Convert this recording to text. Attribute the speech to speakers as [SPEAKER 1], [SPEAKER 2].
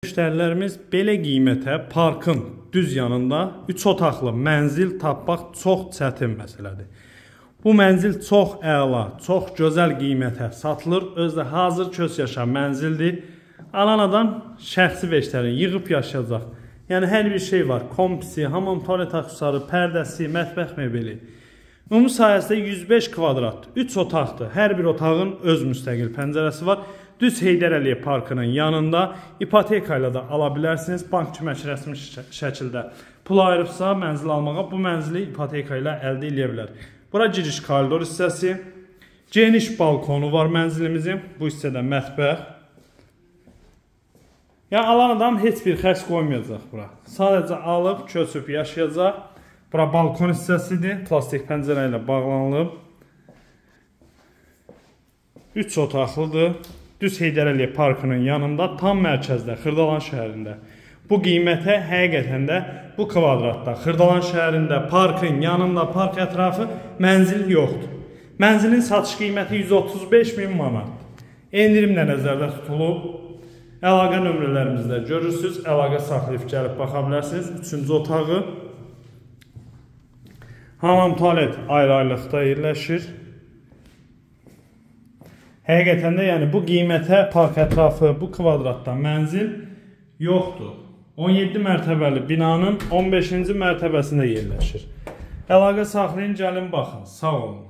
[SPEAKER 1] Müştərilərimiz belə qiymətə parkın düz yanında 3 otaqlı mənzil tapmaq çox çətin məsələdir. Bu mənzil çox əla, çox gözəl qiymətə satılır. Özdə hazır köç yaşayan mənzildir. Alan adam şəxsi veçləri yığıb yaşayacaq. Yəni hər bir şey var. Kompisi, hamam tualet aksesuarı, pərdəsi, mətbəx mebeli. Ümumi sayəsində 105 kvadrat, 3 otaqdır. Hər bir otağın öz müstəqil pəncərəsi var. Düz Heydər Əliyev parkının yanında ipoteka ilə də ala bilərsiniz. Bank kimi rəsmi şəkildə pul ayırıbsa mənzil almağa bu mənzili ipoteka ilə əldə edə bilər. Bura giriş koridor hissəsi. Geniş balkonu var mənzilimizin. Bu hissədə mətbəx. Yəni alan adam heç bir xərc qoymayacaq bura. Sadəcə alıb, köçüb yaşayacaq. Bura balkon hissəsidir. Plastik pəncərə ilə bağlanılıb. 3 otaqlıdır. Düz Heydər Əliyev parkının yanında, tam mərkəzdə, Xırdalan şəhərində. Bu qiymətə həqiqətən də bu kvadratda, Xırdalan şəhərində, parkın yanında, park ətrafı mənzil yoxdur. Mənzilin satış qiyməti 135.000 manat. Endirimlə nəzərdə tutulub. Əlaqə nömrələrimizdə görürsünüz. Əlaqə saxlayıb gəlib baxa bilərsiniz. 3-cü otağı. Hamam tualet ayrı-ayrılıqda yerləşir. Həqiqətən də yəni bu qiymətə park ətrafı, bu kvadratda mənzil yoxdur. 17 mərtəbəli binanın 15-ci mərtəbəsində yerləşir. Əlaqə saxlayın, gəlin baxın. Sağ olun.